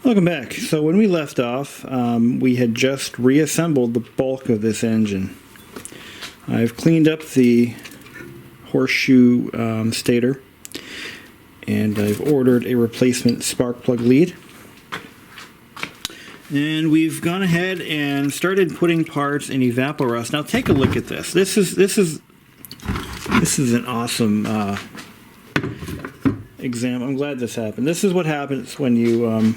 Welcome back. So when we left off, we had just reassembled the bulk of this engine. I've cleaned up the horseshoe stator, and I've ordered a replacement spark plug lead. And we've gone ahead and started putting parts in evaporust. Now take a look at this. This is an awesome example. I'm glad this happened. This is what happens when you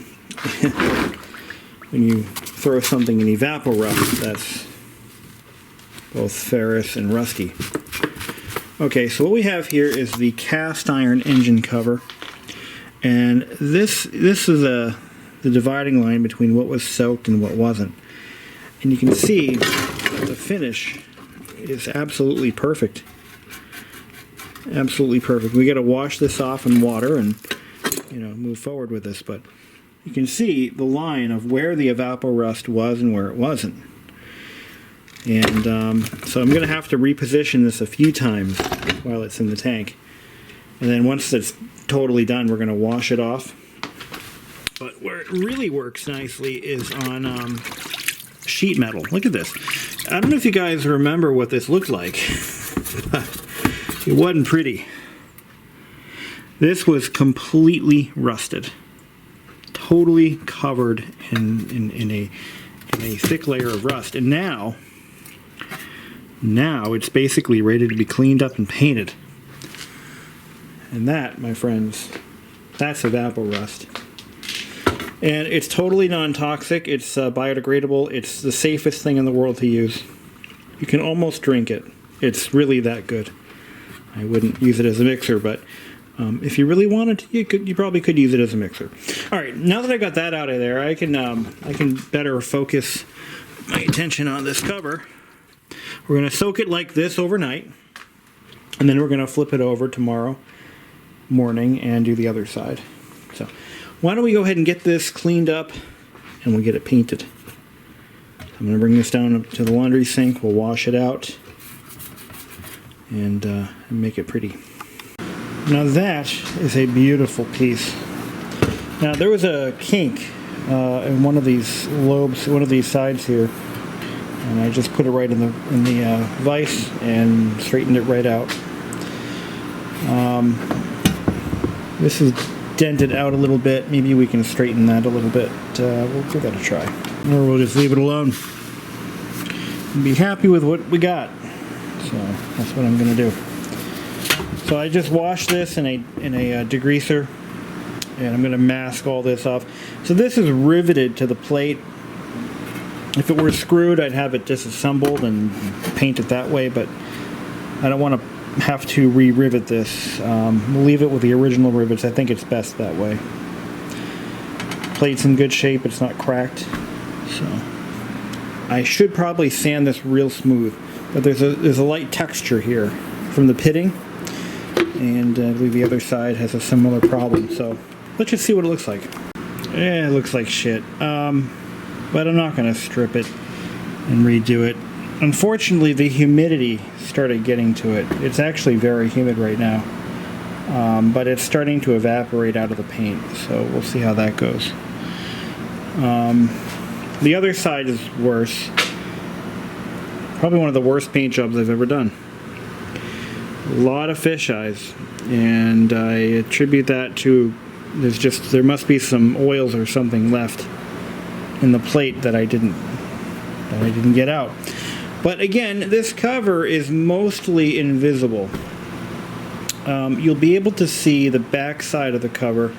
when you throw something in evaporust that's both ferrous and rusty. Okay, so what we have here is the cast iron engine cover, and this is the dividing line between what was soaked and what wasn't. And you can see the finish is absolutely perfect. Absolutely perfect. We got to wash this off in water and move forward with this, but you can see the line of where the evaporust was and where it wasn't. And so I'm going to have to reposition this a few times while it's in the tank. And then once it's totally done, we're going to wash it off. But where it really works nicely is on sheet metal. Look at this. I don't know if you guys remember what this looked like. It wasn't pretty. This was completely rusted. Totally covered in a thick layer of rust. And now it's basically ready to be cleaned up and painted. And that, my friends, that's evaporust. And it's totally non-toxic. It's biodegradable. It's the safest thing in the world to use. You can almost drink it. It's really that good. I wouldn't use it as a mixer, but if you really wanted to, you probably could use it as a mixer. All right, now that I got that out of there, I can better focus my attention on this cover. We're going to soak it like this overnight, and then we're going to flip it over tomorrow morning and do the other side. So why don't we go ahead and get this cleaned up and we'll get it painted. I'm going to bring this down to the laundry sink. We'll wash it out and make it pretty. Now that is a beautiful piece. Now there was a kink in one of these lobes, one of these sides here, and I just put it right in the vise and straightened it right out. This is dented out a little bit. Maybe we can straighten that a little bit. We'll give that a try, or we'll just leave it alone and be happy with what we got. So that's what I'm going to do. So I just washed this in a degreaser, and I'm going to mask all this off. So this is riveted to the plate. If it were screwed, I'd have it disassembled and paint it that way, but I don't want to have to re-rivet this. We'll leave it with the original rivets. I think it's best that way. Plate's in good shape. It's not cracked. So I should probably sand this real smooth, but there's a light texture here from the pitting. And I believe the other side has a similar problem. So let's just see what it looks like. Yeah, it looks like shit. But I'm not going to strip it and redo it. Unfortunately, the humidity started getting to it. It's actually very humid right now. But it's starting to evaporate out of the paint. So we'll see how that goes. The other side is worse. Probably one of the worst paint jobs I've ever done. A lot of fisheyes, and I attribute that to there must be some oils or something left in the plate that I didn't get out. But again, this cover is mostly invisible. You'll be able to see the back side of the cover.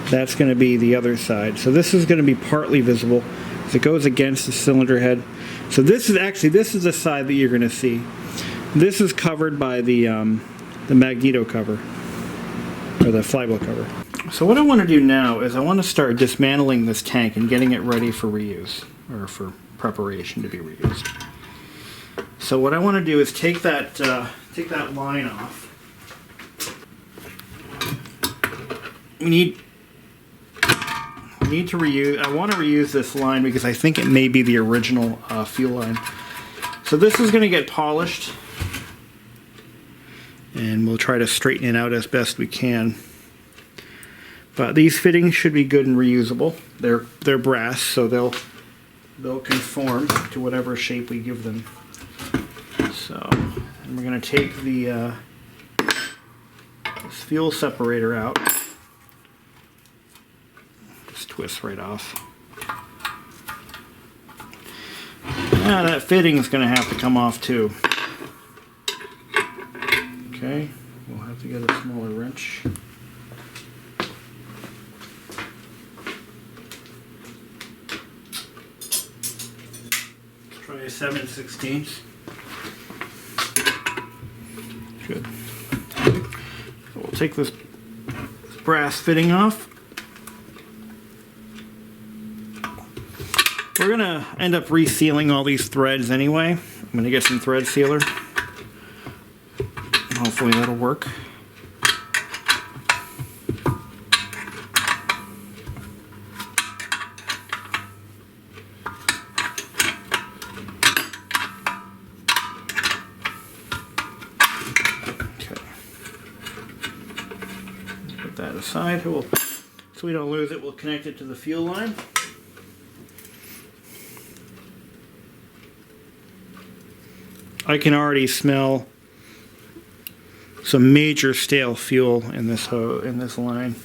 That's going to be the other side. So this is going to be partly visible as it goes against the cylinder head. So this is the side that you're going to see. This is covered by the magneto cover, or the flywheel cover. So what I want to do now is I want to start dismantling this tank and getting it ready for reuse, or for preparation to be reused. So what I want to do is take that line off. We need to reuse. I want to reuse this line because I think it may be the original fuel line. So this is going to get polished, and we'll try to straighten it out as best we can. But these fittings should be good and reusable. They're brass, so they'll conform to whatever shape we give them. So, and we're going to take the this fuel separator out. Just twist right off. Now that fitting is going to have to come off too. Okay, we'll have to get a smaller wrench. Try a 7/16. Good. So we'll take this brass fitting off. We're going to end up resealing all these threads anyway. I'm going to get some thread sealer. Hopefully that'll work. Okay. Put that aside. So we don't lose it, we'll connect it to the fuel line. I can already smell some major stale fuel in this line.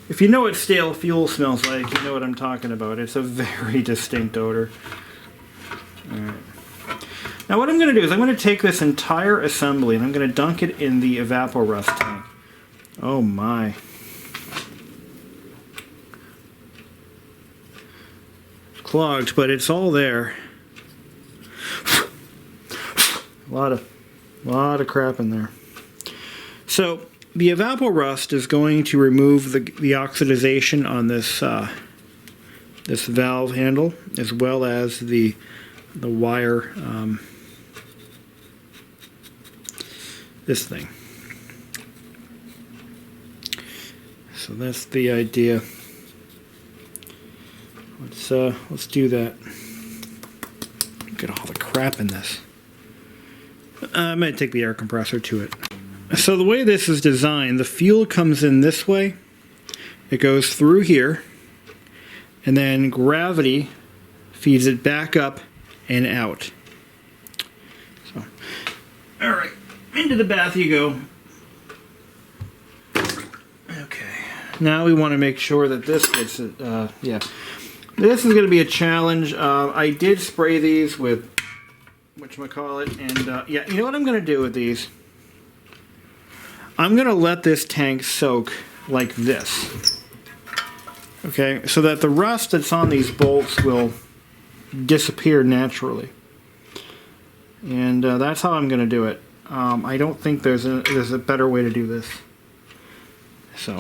If you know what stale fuel smells like, you know what I'm talking about. It's a very distinct odor. All right. Now what I'm going to do is I'm going to take this entire assembly and I'm going to dunk it in the evaporust tank. Oh my. It's clogged, but it's all there. A lot of crap in there. So the evaporust is going to remove the oxidization on this this valve handle, as well as the wire, this thing. So that's the idea. Let's do that. Look at all the crap in this. I'm going to take the air compressor to it. So the way this is designed, the fuel comes in this way, it goes through here, and then gravity feeds it back up and out. So, alright, into the bath you go. Okay, now we want to make sure that this gets it, yeah. This is going to be a challenge. I did spray these with whatchamacallit, and yeah, you know what I'm going to do with these? I'm going to let this tank soak like this. Okay, so that the rust that's on these bolts will disappear naturally. And that's how I'm going to do it. I don't think there's a better way to do this. So,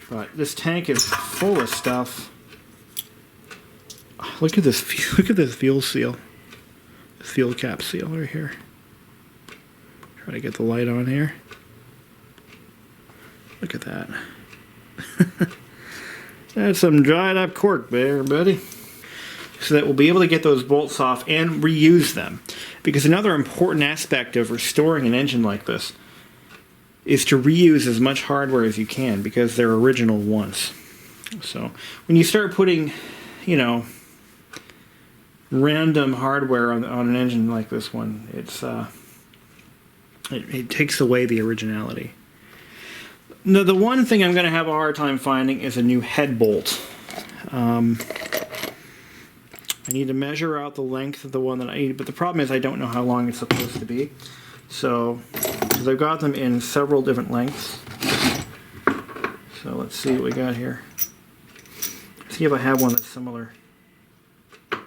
but this tank is full of stuff. Look at this fuel seal. This fuel cap seal right here. Try to get the light on here. Look at that. That's some dried up cork there, buddy. So that we'll be able to get those bolts off and reuse them. Because another important aspect of restoring an engine like this is to reuse as much hardware as you can, because they're original once. So when you start putting, you know, random hardware on an engine like this one, it takes away the originality. Now, the one thing I'm going to have a hard time finding is a new head bolt. I need to measure out the length of the one that I need, but the problem is I don't know how long it's supposed to be. So, because I've got them in several different lengths. So let's see what we got here. See if I have one that's similar. Here,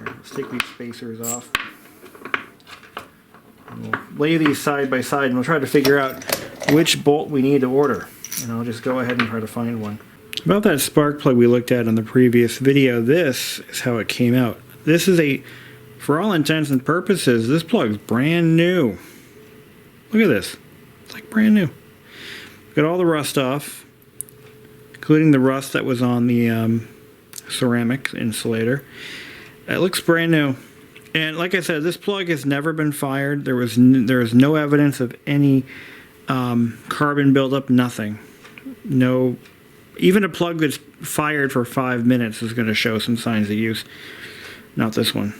let's take these spacers off. And we'll lay these side by side and we'll try to figure out which bolt we need to order. And I'll just go ahead and try to find one. About that spark plug we looked at in the previous video, this is how it came out. This is for all intents and purposes, this plug's brand new. Look at this. It's like brand new. Got all the rust off, including the rust that was on the ceramic insulator. It looks brand new. And like I said, this plug has never been fired. There is no evidence of any carbon buildup, nothing. No, even a plug that's fired for 5 minutes is going to show some signs of use. Not this one.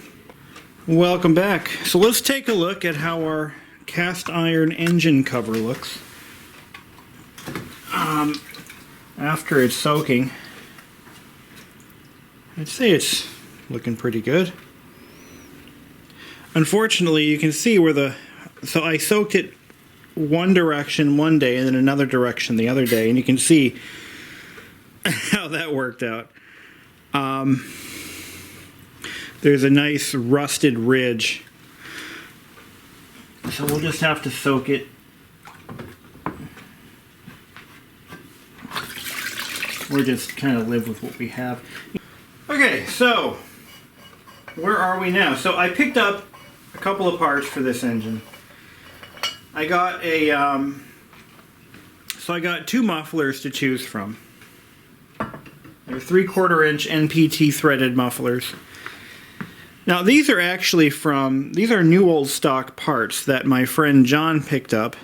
Welcome back. So let's take a look at how our cast iron engine cover looks after it's soaking. I'd say it's looking pretty good. Unfortunately, you can see where so I soaked it one direction one day and then another direction the other day, and you can see how that worked out. There's a nice rusted ridge, so we'll just have to soak it. We'll just kind of live with what we have. Okay, so where are we now? So I picked up a couple of parts for this engine. I got so I got 2 mufflers to choose from. They're 3/4 inch NPT threaded mufflers. Now these are actually these are new old stock parts that my friend John picked up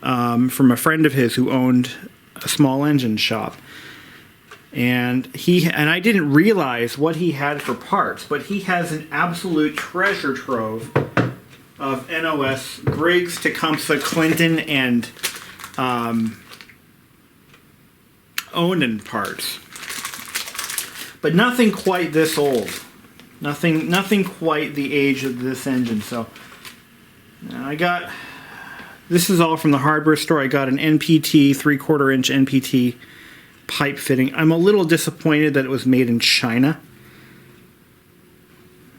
from a friend of his who owned a small engine shop. And I didn't realize what he had for parts, but he has an absolute treasure trove of NOS, Briggs, Tecumseh, Clinton, and Onan parts. But nothing quite this old. Nothing quite the age of this engine. So this is all from the hardware store. I got an NPT 3/4 inch NPT pipe fitting. I'm a little disappointed that it was made in China.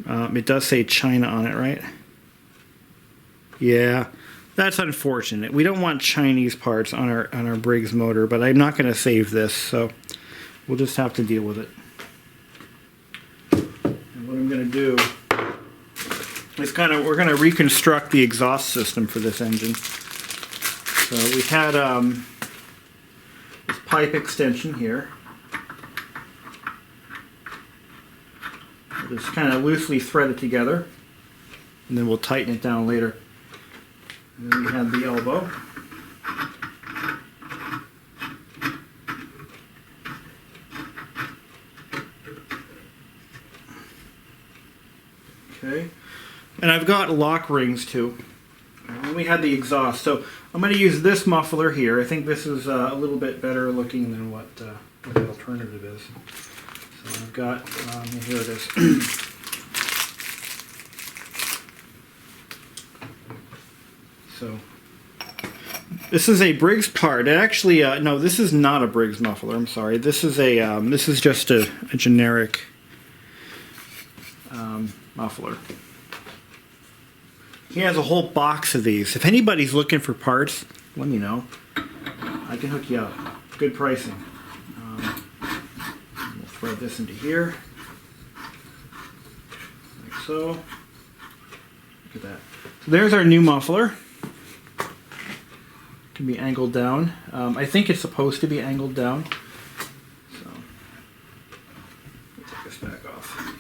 It does say China on it, right? Yeah, that's unfortunate. We don't want Chinese parts on our Briggs motor, but I'm not going to save this, so we'll just have to deal with it. And what I'm going to do is we're going to reconstruct the exhaust system for this engine. So we had this pipe extension here. We'll just kind of loosely thread it together, and then we'll tighten it down later. And then we have the elbow. Okay. And I've got lock rings too. And then we had the exhaust. So I'm going to use this muffler here. I think this is a little bit better looking than what the alternative is. So I've got, here it is. So this is a Briggs part. It actually, no, this is not a Briggs muffler. I'm sorry. This is just a generic muffler. He has a whole box of these. If anybody's looking for parts, let me know. I can hook you up. Good pricing. We'll thread this into here, like so. Look at that. So there's our new muffler. Can be angled down. I think it's supposed to be angled down. So let me take this back off.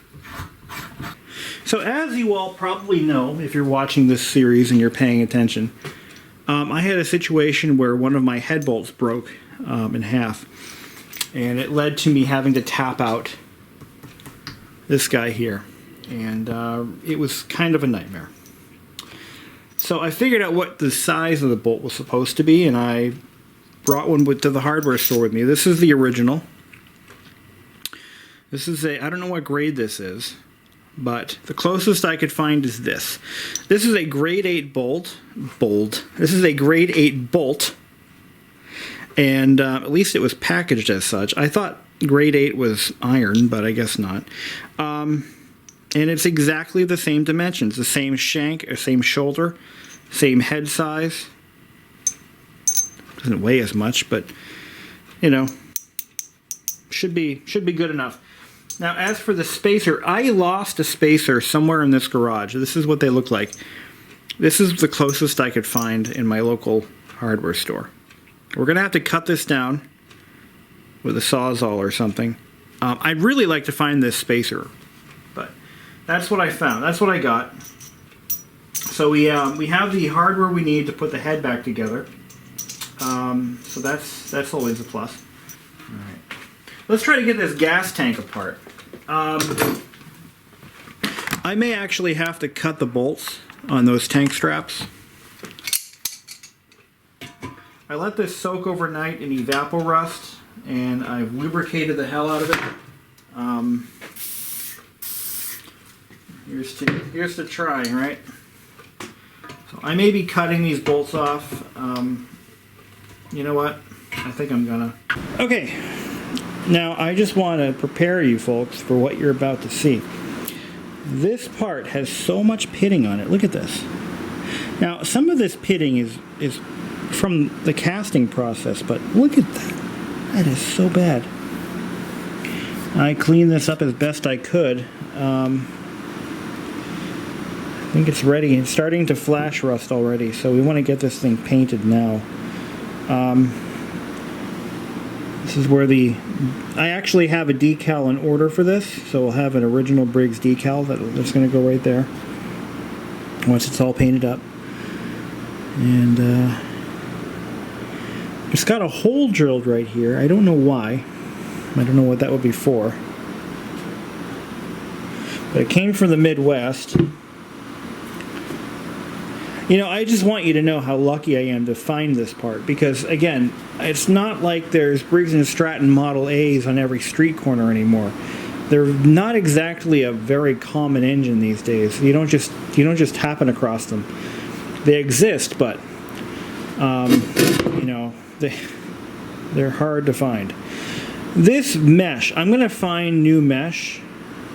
So as you all probably know, if you're watching this series and you're paying attention, I had a situation where one of my head bolts broke in half, and it led to me having to tap out this guy here, and it was kind of a nightmare. So I figured out what the size of the bolt was supposed to be, and I brought one to the hardware store with me. This is the original. This is I don't know what grade this is, but the closest I could find is this. This is a grade 8 bolt. This is a grade 8 bolt, and at least it was packaged as such. I thought grade 8 was iron, but I guess not. And it's exactly the same dimensions, the same shank, or same shoulder, same head size. Doesn't weigh as much, but you know, should be good enough. Now, as for the spacer, I lost a spacer somewhere in this garage. This is what they look like. This is the closest I could find in my local hardware store. We're gonna have to cut this down with a Sawzall or something. I'd really like to find this spacer, but that's what I found. That's what I got. So we have the hardware we need to put the head back together. So that's always a plus. All right. Let's try to get this gas tank apart. I may actually have to cut the bolts on those tank straps. I let this soak overnight in evaporust, and I've lubricated the hell out of it. Here's to trying, right? So I may be cutting these bolts off. You know what? I think I'm gonna. Okay, now I just want to prepare you folks for what you're about to see. This part has so much pitting on it. Look at this. Now, some of this pitting is from the casting process, but look at that. That is so bad. I cleaned this up as best I could. I think it's ready. It's starting to flash rust already, so we want to get this thing painted now. This is where I actually have a decal in order for this, so we'll have an original Briggs decal that's going to go right there once it's all painted up. And it's got a hole drilled right here. I don't know why. I don't know what that would be for. But it came from the Midwest. You know, I just want you to know how lucky I am to find this part, because, again, it's not like there's Briggs and Stratton Model A's on every street corner anymore. They're not exactly a very common engine these days. You don't just happen across them. They exist, but you know, they're hard to find. This mesh, I'm going to find new mesh.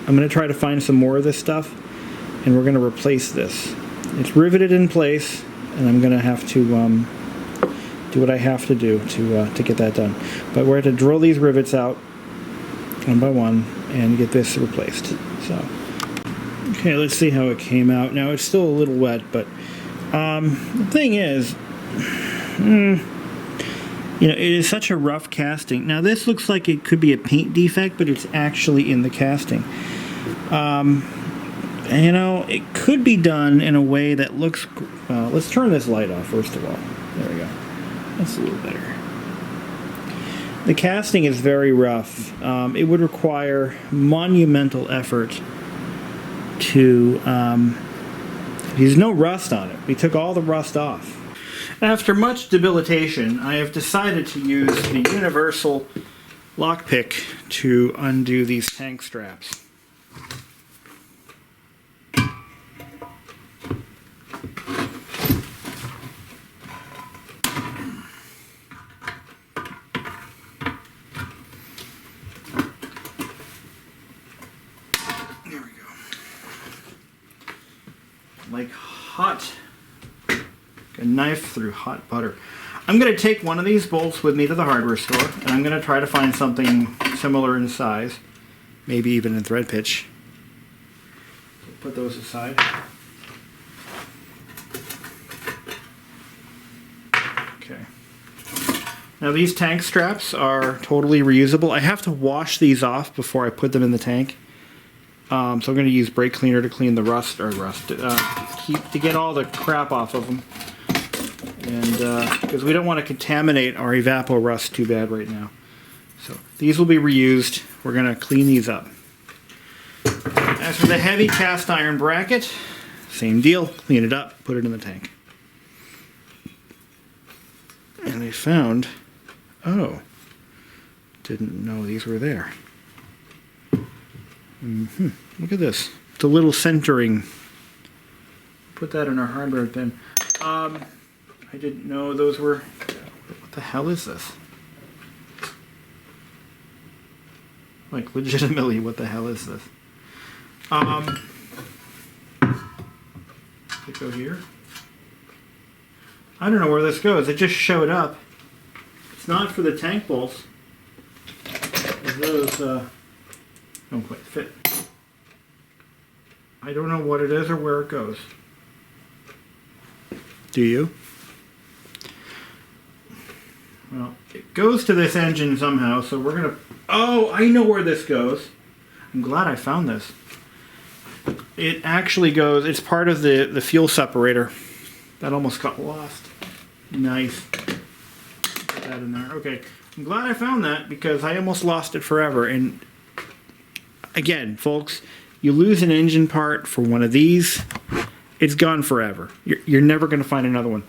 I'm going to try to find some more of this stuff, and we're going to replace this. It's riveted in place, and I'm going to have to do what I have to do to get that done. But we're going to drill these rivets out one by one and get this replaced. So, okay, let's see how it came out. Now, it's still a little wet, but the thing is, you know, it is such a rough casting. Now, this looks like it could be a paint defect, but it's actually in the casting. You know, it could be done in a way that looks... let's turn this light off, first of all. There we go. That's a little better. The casting is very rough. It would require monumental effort to... there's no rust on it. We took all the rust off. After much debilitation, I have decided to use the universal lockpick to undo these tank straps. There we go. Like hot. A knife through hot butter. I'm going to take one of these bolts with me to the hardware store, and I'm going to try to find something similar in size, maybe even in thread pitch. Put those aside. Okay. Now these tank straps are totally reusable. I have to wash these off before I put them in the tank. So I'm going to use brake cleaner to clean the to get all the crap off of them. And because we don't want to contaminate our evapor rust too bad right now. So these will be reused. We're going to clean these up. As for the heavy cast iron bracket, same deal. Clean it up, put it in the tank. And I found, oh, didn't know these were there. Look at this. It's a little centering. Put that in our hardware bin. I didn't know those were... What the hell is this? Like, legitimately, what the hell is this? Does it go here? I don't know where this goes. It just showed up. It's not for the tank bolts. Those don't quite fit. I don't know what it is or where it goes. Do you? Well, it goes to this engine somehow, so we're gonna... Oh, I know where this goes. I'm glad I found this. It actually goes... It's part of the fuel separator. That almost got lost. Nice. had in there. Okay, I'm glad I found that because I almost lost it forever. And again, folks, you lose an engine part for one of these, it's gone forever. You're never going to find another one.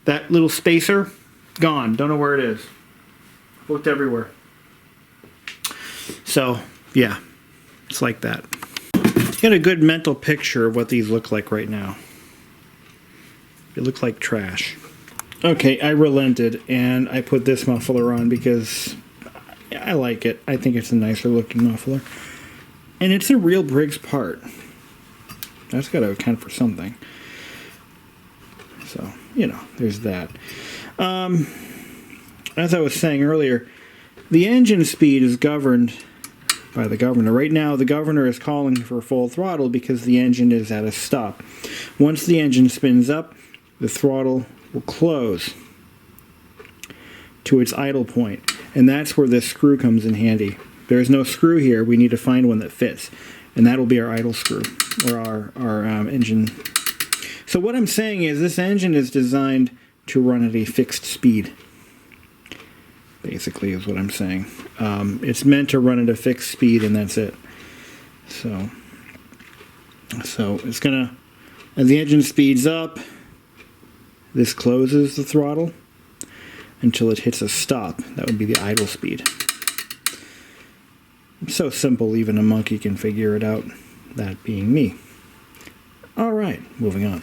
That little spacer, gone. Don't know where it is. Looked everywhere. So, yeah, it's like that. Get a good mental picture of what these look like right now. They look like trash. Okay, I relented and I put this muffler on because I like it. I think it's a nicer looking muffler. And it's a real Briggs part. That's got to account for something. So, you know, there's that. As I was saying earlier, the engine speed is governed by the governor. Right now, the governor is calling for full throttle because the engine is at a stop. Once the engine spins up, the throttle will close to its idle point. And that's where this screw comes in handy. There's no screw here. We need to find one that fits. And that'll be our idle screw, or our engine. So what I'm saying is this engine is designed to run at a fixed speed. Basically is what I'm saying. It's meant to run at a fixed speed and that's it. So it's gonna, as the engine speeds up, this closes the throttle until it hits a stop. That would be the idle speed. It's so simple, even a monkey can figure it out, that being me. Alright, moving on.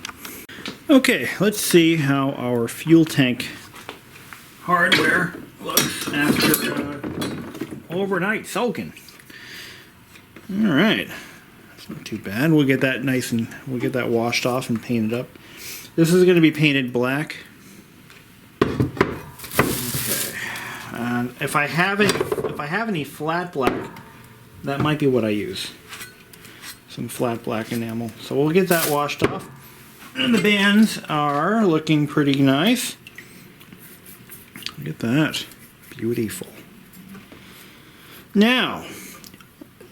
Okay, let's see how our fuel tank hardware looks after overnight soaking. Alright, that's not too bad. We'll get that nice and we'll get that washed off and painted up. This is going to be painted black. Okay, and if I have any flat black, that might be what I use. Some flat black enamel. So we'll get that washed off. And the bands are looking pretty nice. Look at that. Beautiful. Now,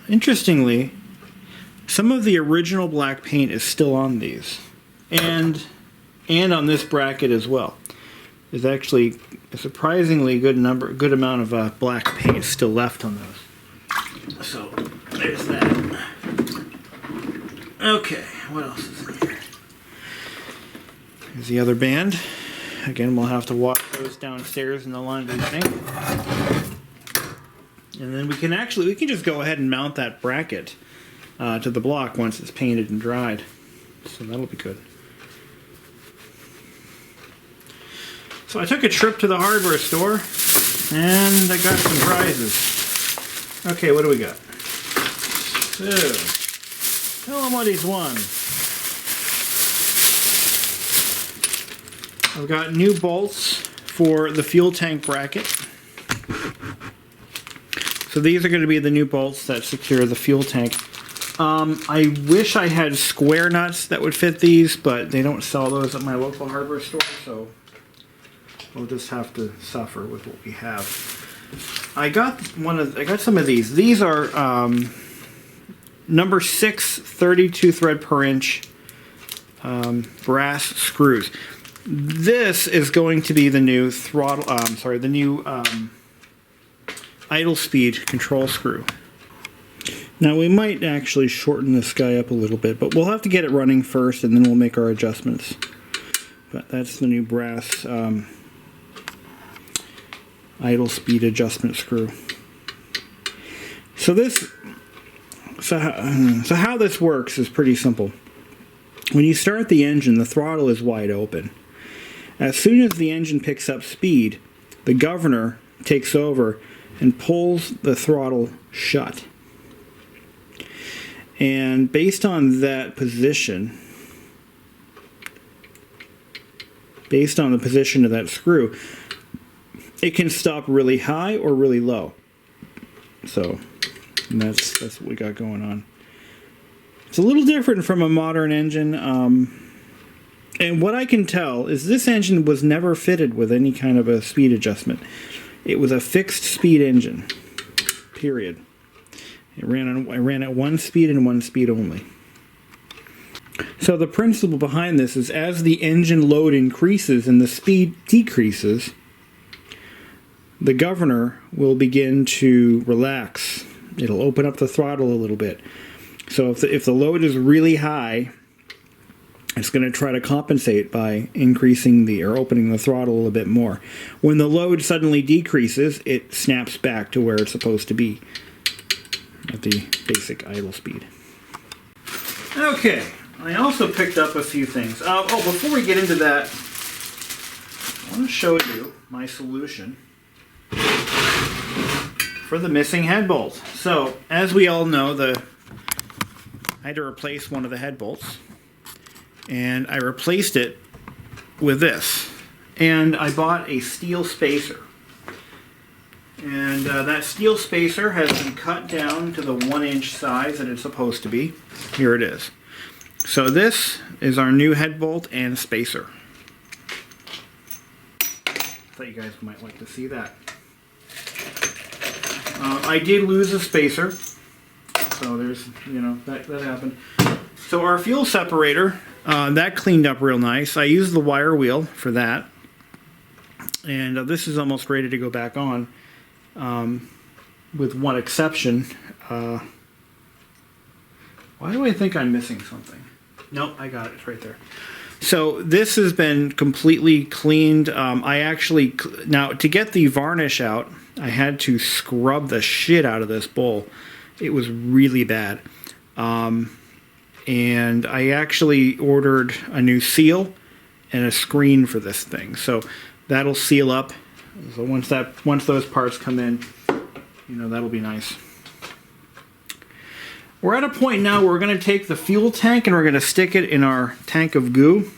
interestingly, some of the original black paint is still on these. And on this bracket as well. There's actually a surprisingly good amount of black paint still left on those. So, there's that. Okay, what else is in here? Here's the other band. Again, we'll have to wash those downstairs in the laundry sink. And then we can just go ahead and mount that bracket to the block once it's painted and dried. So that'll be good. So I took a trip to the hardware store and I got some prizes. Okay, what do we got? So, tell them what he's won. I've got new bolts for the fuel tank bracket. So these are going to be the new bolts that secure the fuel tank. I wish I had square nuts that would fit these, but they don't sell those at my local hardware store, so we'll just have to suffer with what we have. I got some of these. These are number 6 32 thread per inch brass screws. This is going to be the new throttle. The new idle speed control screw. Now we might actually shorten this guy up a little bit, but we'll have to get it running first, and then we'll make our adjustments. But that's the new brass idle speed adjustment screw. So how this works is pretty simple. When you start the engine, the throttle is wide open. As soon as the engine picks up speed, the governor takes over and pulls the throttle shut. And based on that position, based on the position of that screw, it can stop really high or really low. So that's what we got going on. It's a little different from a modern engine. And what I can tell is this engine was never fitted with any kind of a speed adjustment. It was a fixed speed engine, period. It ran at one speed and one speed only. So the principle behind this is as the engine load increases and the speed decreases, the governor will begin to relax. It'll open up the throttle a little bit. So if the load is really high, it's going to try to compensate by increasing or opening the throttle a little bit more. When the load suddenly decreases, it snaps back to where it's supposed to be at the basic idle speed. Okay, I also picked up a few things. Before we get into that, I want to show you my solution for the missing head bolt. So, as we all know, I had to replace one of the head bolts. And I replaced it with this. And I bought a steel spacer. And that steel spacer has been cut down to the 1-inch size that it's supposed to be. Here it is. So this is our new head bolt and spacer. Thought you guys might like to see that. I did lose a spacer. So there's, that happened. So our fuel separator, that cleaned up real nice. I used the wire wheel for that. And this is almost ready to go back on. With one exception. Why do I think I'm missing something? Nope, I got it. It's right there. So this has been completely cleaned. Now to get the varnish out, I had to scrub the shit out of this bowl. It was really bad. And I actually ordered a new seal and a screen for this thing. So that'll seal up. So once those parts come in, that'll be nice. We're at a point now where we're going to take the fuel tank and we're going to stick it in our tank of goo,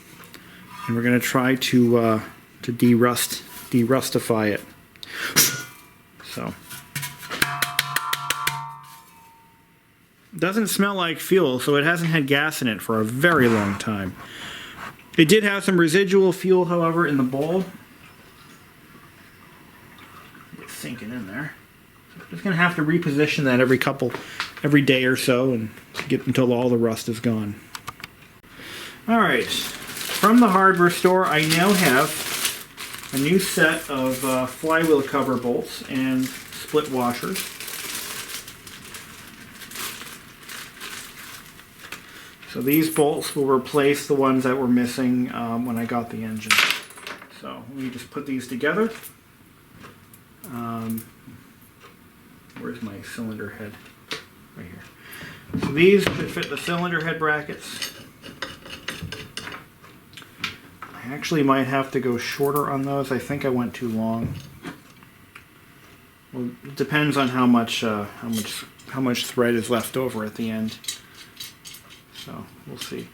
and we're going to try to derustify it. So it doesn't smell like fuel, so it hasn't had gas in it for a very long time. It did have some residual fuel, however, in the bowl. It's sinking in there. So I'm just going to have to reposition that every day or so and get until all the rust is gone. Alright, from the hardware store I now have a new set of flywheel cover bolts and split washers. So these bolts will replace the ones that were missing when I got the engine. So let me just put these together. Where's my cylinder head? Right here. So these should fit the cylinder head brackets. I actually might have to go shorter on those. I think I went too long. Well, it depends on how much thread is left over at the end. So we'll see.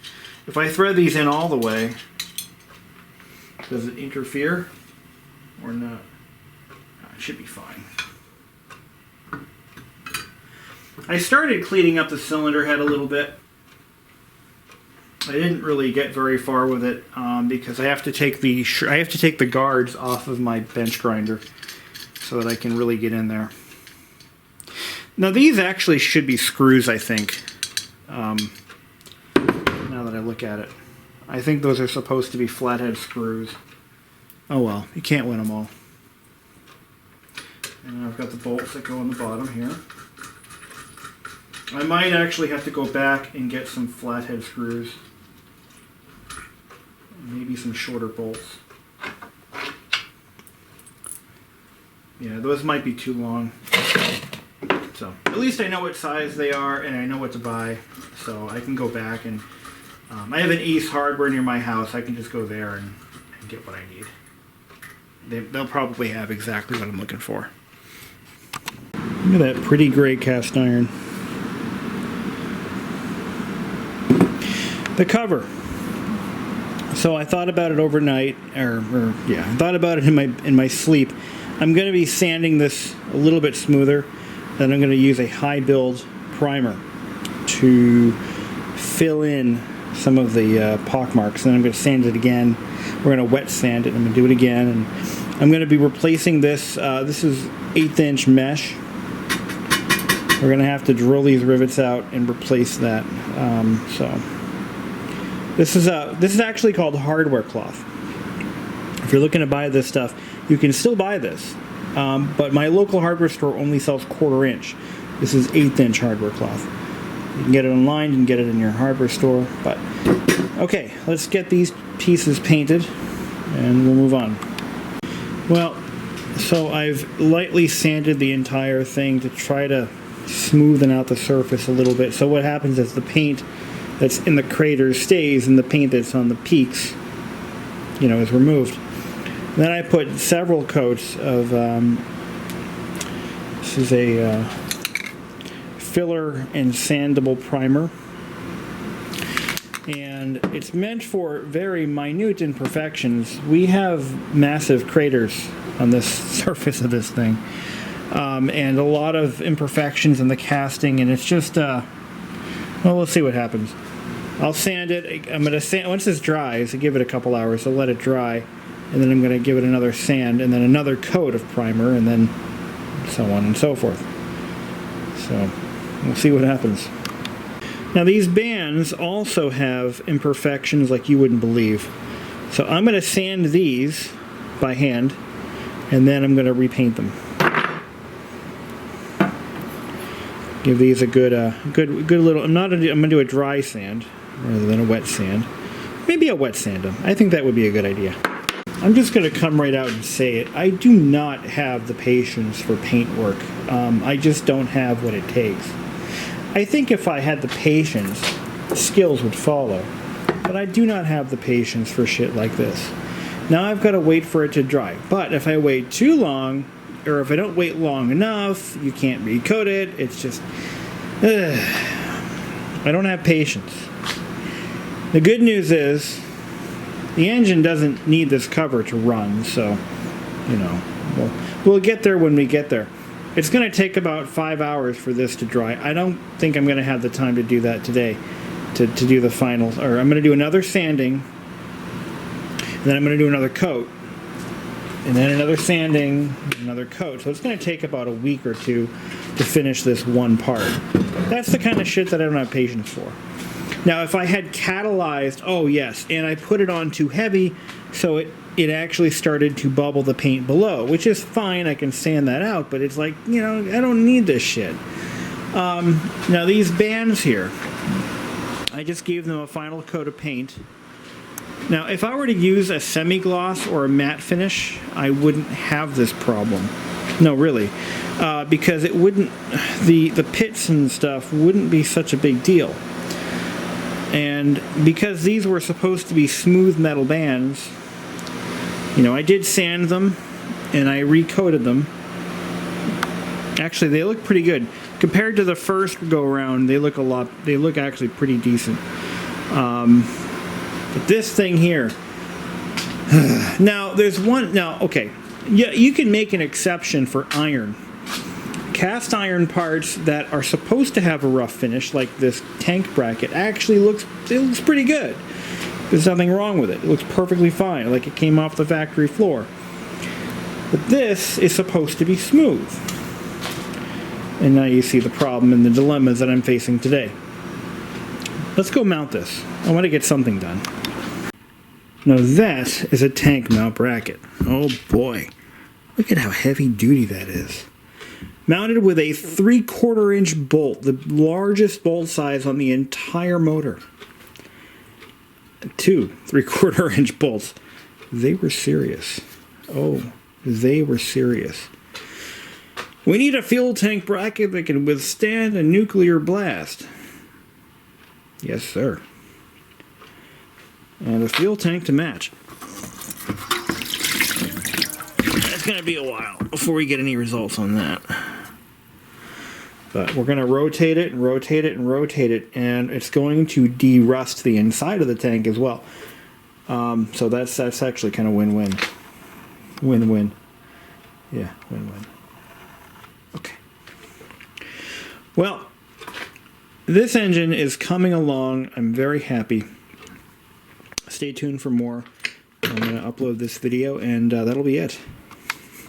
If I thread these in all the way, does it interfere or not? It should be fine. I started cleaning up the cylinder head a little bit. I didn't really get very far with it because I have to take the guards off of my bench grinder so that I can really get in there. Now these actually should be screws, I think. Now that I look at it, I think those are supposed to be flathead screws. Oh well, you can't win them all. And I've got the bolts that go on the bottom here. I might actually have to go back and get some flathead screws. Maybe some shorter bolts. Yeah, those might be too long. So, at least I know what size they are and I know what to buy. So I can go back and... I have an Ace Hardware near my house. I can just go there and get what I need. They'll probably have exactly what I'm looking for. Look at that pretty gray cast iron. The cover. So I thought about it overnight, I thought about it in my sleep. I'm going to be sanding this a little bit smoother. Then I'm going to use a high build primer to fill in some of the pock marks. Then I'm going to sand it again. We're going to wet sand it. I'm going to do it again, and I'm going to be replacing this. This is 1/8 inch mesh. We're going to have to drill these rivets out and replace that. This is actually called hardware cloth. If you're looking to buy this stuff, you can still buy this. but my local hardware store only sells 1/4 inch. This is 1/8 inch hardware cloth. You can get it online, you can get it in your hardware store, but okay, let's get these pieces painted and we'll move on. Well, so I've lightly sanded the entire thing to try to smoothen out the surface a little bit. So what happens is the paint that's in the craters stays and the paint that's on the peaks, is removed. Then I put several coats of, this is a filler and sandable primer. And it's meant for very minute imperfections. We have massive craters on this surface of this thing. And a lot of imperfections in the casting, and it's just, well, we'll see what happens. I'll sand it. I'm going to sand, once this dries, I give it a couple hours, I'll let it dry, and then I'm going to give it another sand, and then another coat of primer, and then so on and so forth. So, we'll see what happens. Now these bands also have imperfections like you wouldn't believe. So I'm going to sand these by hand, and then I'm going to repaint them. Give these a good little. I'm going to do a dry sand rather than a wet sand. Maybe a wet sand them. I think that would be a good idea. I'm just going to come right out and say it. I do not have the patience for paint work. I just don't have what it takes. I think if I had the patience, skills would follow. But I do not have the patience for shit like this. Now I've got to wait for it to dry. But if I wait too long, or if I don't wait long enough, you can't recoat it. It's just, I don't have patience. The good news is, the engine doesn't need this cover to run, so, we'll get there when we get there. It's going to take about 5 hours for this to dry. I don't think I'm going to have the time to do that today, to do the finals. Or I'm going to do another sanding, and then I'm going to do another coat, and then another sanding, another coat. So it's going to take about a week or two to finish this one part. That's the kind of shit that I don't have patience for. Now, if I had catalyzed, oh yes, and I put it on too heavy, so it actually started to bubble the paint below, which is fine, I can sand that out, but it's like, I don't need this shit. Now these bands here, I just gave them a final coat of paint. Now, if I were to use a semi-gloss or a matte finish, I wouldn't have this problem. No, really. Because it wouldn't, the pits and stuff wouldn't be such a big deal. And because these were supposed to be smooth metal bands, I did sand them and I recoated them. Actually, they look pretty good. Compared to the first go around, they look actually pretty decent. But this thing here, okay, yeah, you can make an exception for iron. Cast iron parts that are supposed to have a rough finish, like this tank bracket, actually looks pretty good. There's nothing wrong with it. It looks perfectly fine, like it came off the factory floor. But this is supposed to be smooth. And now you see the problem and the dilemmas that I'm facing today. Let's go mount this. I want to get something done. Now that is a tank mount bracket. Oh boy. Look at how heavy duty that is. Mounted with a 3/4 inch bolt, the largest bolt size on the entire motor. 2 3/4 inch bolts. They were serious. Oh, they were serious. We need a fuel tank bracket that can withstand a nuclear blast. Yes, sir. And a fuel tank to match. It's going to be a while before we get any results on that. But we're going to rotate it and rotate it and rotate it, and it's going to de-rust the inside of the tank as well. So that's actually kind of win-win. Win-win. Yeah, win-win. Okay. Well, this engine is coming along. I'm very happy. Stay tuned for more. I'm going to upload this video, and that'll be it.